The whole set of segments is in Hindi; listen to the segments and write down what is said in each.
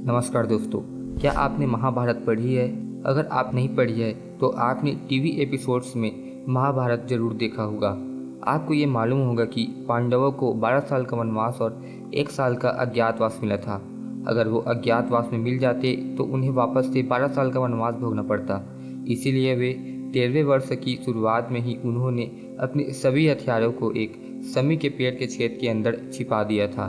नमस्कार दोस्तों, क्या आपने महाभारत पढ़ी है? अगर आप नहीं पढ़ी है तो आपने टीवी एपिसोड्स में महाभारत जरूर देखा होगा। आपको ये मालूम होगा कि पांडवों को 12 साल का वनवास और 1 साल का अज्ञातवास मिला था। अगर वो अज्ञातवास में मिल जाते तो उन्हें वापस से 12 साल का वनवास भोगना पड़ता। इसीलिए वे 13वें वर्ष की शुरुआत में ही उन्होंने अपने सभी हथियारों को एक समी के पेड़ के छेद के अंदर छिपा दिया था।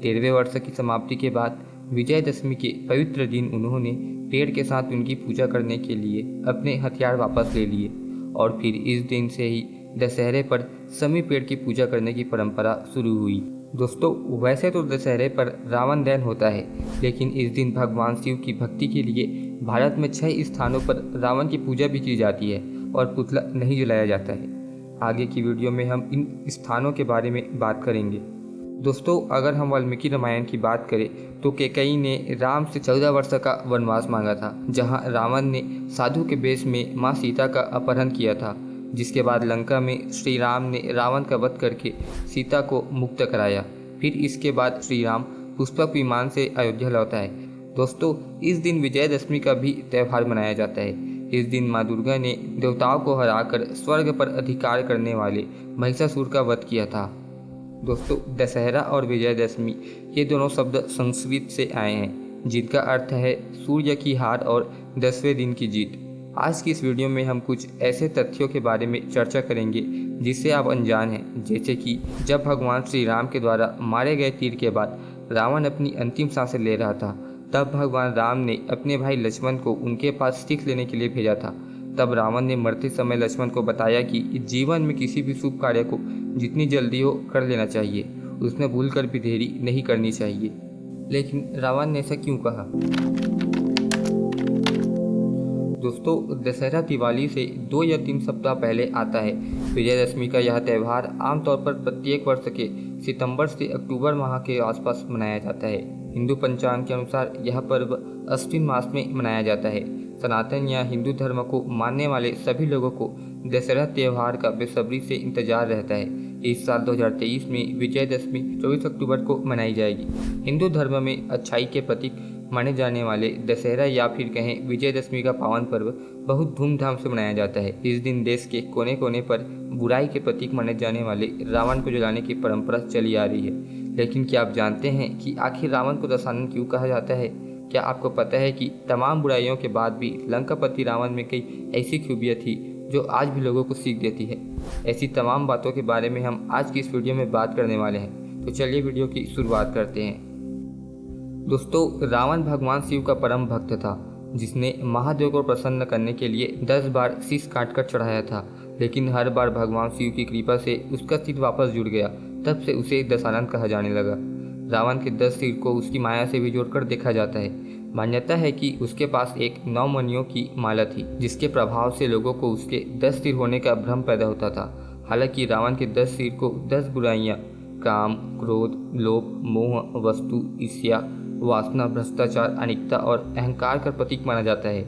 13वें वर्ष की समाप्ति के बाद विजयदशमी के पवित्र दिन उन्होंने पेड़ के साथ उनकी पूजा करने के लिए अपने हथियार वापस ले लिए और फिर इस दिन से ही दशहरे पर समी पेड़ की पूजा करने की परंपरा शुरू हुई। दोस्तों, वैसे तो दशहरे पर रावण दहन होता है, लेकिन इस दिन भगवान शिव की भक्ति के लिए भारत में 6 स्थानों पर रावण की पूजा भी की जाती है और पुतला नहीं जलाया जाता है। आगे की वीडियो में हम इन स्थानों के बारे में बात करेंगे। दोस्तों, अगर हम वाल्मीकि रामायण की बात करें तो कैकेयी ने राम से 14 वर्ष का वनवास मांगा था, जहां रावण ने साधु के वेश में मां सीता का अपहरण किया था। जिसके बाद लंका में श्री राम ने रावण का वध करके सीता को मुक्त कराया। फिर इसके बाद श्री राम पुष्पक विमान से अयोध्या लौट आए। दोस्तों, इस दिन विजयदशमी का भी त्यौहार मनाया जाता है। इस दिन माँ दुर्गा ने देवताओं को हराकर स्वर्ग पर अधिकार करने वाले महिषासुर का वध किया था। दोस्तों, दशहरा और विजयदशमी ये दोनों शब्द संस्कृत से आए हैं, जिनका अर्थ है सूर्य की हार और 10वें दिन की जीत। आज की इस वीडियो में हम कुछ ऐसे तथ्यों के बारे में चर्चा करेंगे जिससे आप अनजान हैं, जैसे कि जब भगवान श्री राम के द्वारा मारे गए तीर के बाद रावण अपनी अंतिम सांसें ले रहा था, तब भगवान राम ने अपने भाई लक्ष्मण को उनके पास सीख लेने के लिए भेजा था। तब रावण ने मरते समय लक्ष्मण को बताया कि जीवन में किसी भी शुभ कार्य को जितनी जल्दी हो कर लेना चाहिए, उसमें भूल कर भी देरी नहीं करनी चाहिए। लेकिन रावण ने ऐसा क्यों कहा? दोस्तों, दशहरा दिवाली से 2 या 3 सप्ताह पहले आता है। विजयदशमी का यह त्यौहार आमतौर पर प्रत्येक वर्ष के सितंबर से अक्टूबर माह के आसपास मनाया जाता है। हिंदू पंचांग के अनुसार यह पर्व अश्विन मास में मनाया जाता है। सनातन या हिंदू धर्म को मानने वाले सभी लोगों को दशहरा त्यौहार का बेसब्री से इंतजार रहता है। इस साल 2023 में विजयदशमी 24 अक्टूबर को मनाई जाएगी। हिंदू धर्म में अच्छाई के प्रतीक माने जाने वाले दशहरा या फिर कहें विजयदशमी का पावन पर्व बहुत धूमधाम से मनाया जाता है। इस दिन देश के कोने कोने पर बुराई के प्रतीक माने जाने वाले रावण को जलाने की परंपरा चली आ रही है। लेकिन क्या आप जानते हैं कि आखिर रावण को दशानन क्यों कहा जाता है? क्या आपको पता है कि तमाम बुराइयों के बाद भी लंकापति रावण में कई ऐसी खूबियाँ थी जो आज भी लोगों को सीख देती है? ऐसी तमाम बातों के बारे में हम आज की इस वीडियो में बात करने वाले हैं। तो चलिए वीडियो की शुरुआत करते हैं। दोस्तों, रावण भगवान शिव का परम भक्त था, जिसने महादेव को प्रसन्न करने के लिए 10 बार शीश काटकर चढ़ाया था। लेकिन हर बार भगवान शिव की कृपा से उसका सिर वापस जुड़ गया। तब से उसे दशानन कहा जाने लगा। रावण के 10 सिर को उसकी माया से भी जोड़कर देखा जाता है। मान्यता है कि उसके पास एक 9 मणियों की माला थी, जिसके प्रभाव से लोगों को उसके 10 सिर होने का भ्रम पैदा होता था। हालांकि रावण के 10 सिर को 10 बुराइयां काम, क्रोध, लोभ, मोह, वस्तु, ईर्ष्या, वासना, भ्रष्टाचार, अनिष्टता और अहंकार का प्रतीक माना जाता है।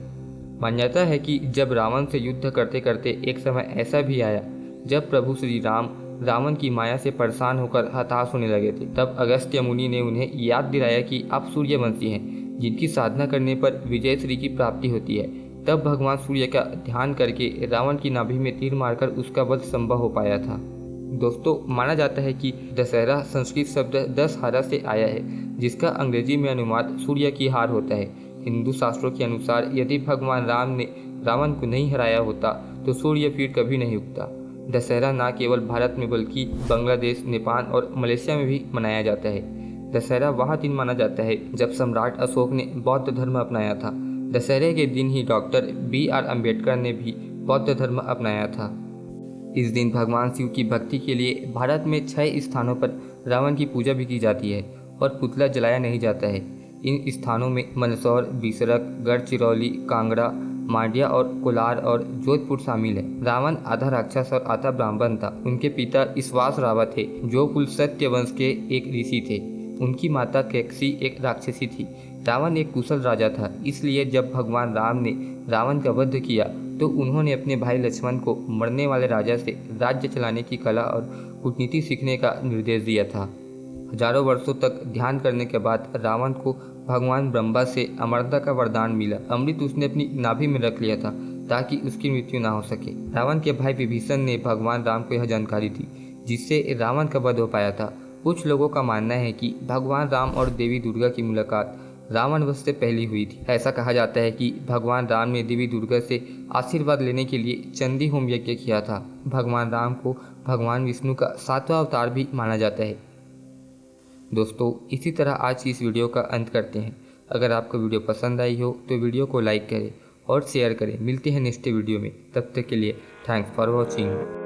मान्यता है कि जब रावण से युद्ध करते करते एक समय ऐसा भी आया जब प्रभु श्री राम रावण की माया से परेशान होकर हताश होने लगे थे। तब अगस्त्य मुनि ने उन्हें याद दिलाया कि आप सूर्यवंशी हैं, जिनकी साधना करने पर विजय श्री की प्राप्ति होती है। तब भगवान सूर्य का ध्यान करके रावण की नाभि में तीर मारकर उसका वध संभव हो पाया था। दोस्तों, माना जाता है कि दशहरा संस्कृत शब्द दशहरा से आया है, जिसका अंग्रेजी में अनुवाद सूर्य की हार होता है। हिंदू शास्त्रों के अनुसार यदि भगवान राम ने रावण को नहीं हराया होता तो सूर्य फिर कभी नहीं उगता। दशहरा न केवल भारत में बल्कि बांग्लादेश, नेपाल और मलेशिया में भी मनाया जाता है। दशहरा वह दिन माना जाता है जब सम्राट अशोक ने बौद्ध धर्म अपनाया था। दशहरे के दिन ही डॉक्टर BR अम्बेडकर ने भी बौद्ध धर्म अपनाया था। इस दिन भगवान शिव की भक्ति के लिए भारत में 6 स्थानों पर रावण की पूजा भी की जाती है और पुतला जलाया नहीं जाता है। इन स्थानों में मंदसौर, बिसरक, गढ़चिरौली, कांगड़ा, मांड्या और कोलार और जोधपुर शामिल है। रावण आधा राक्षस और आधा ब्राह्मण था। उनके पिता ईश्वास रावा थे, जो कुल सत्य वंश के एक ऋषि थे। उनकी माता कैकसी एक राक्षसी थी। रावण एक कुशल राजा था, इसलिए जब भगवान राम ने रावण का वध किया तो उन्होंने अपने भाई लक्ष्मण को मरने वाले राजा से राज्य चलाने की कला और कूटनीति सीखने का निर्देश दिया था। हजारों वर्षों तक ध्यान करने के बाद रावण को भगवान ब्रह्मा से अमरता का वरदान मिला। अमृत उसने अपनी नाभि में रख लिया था ताकि उसकी मृत्यु ना हो सके। रावण के भाई विभीषण ने भगवान राम को यह जानकारी दी, जिससे रावण का वध हो पाया था। कुछ लोगों का मानना है कि भगवान राम और देवी दुर्गा की मुलाकात रावण वध से पहले हुई थी। ऐसा कहा जाता है कि भगवान राम ने देवी दुर्गा से आशीर्वाद लेने के लिए चंडी होम यज्ञ किया था। भगवान राम को भगवान विष्णु का 7वां अवतार भी माना जाता है। दोस्तों, इसी तरह आज की इस वीडियो का अंत करते हैं। अगर आपको वीडियो पसंद आई हो तो वीडियो को लाइक करें और शेयर करें। मिलते हैं नेक्स्ट वीडियो में, तब तक के लिए थैंक्स फॉर वॉचिंग।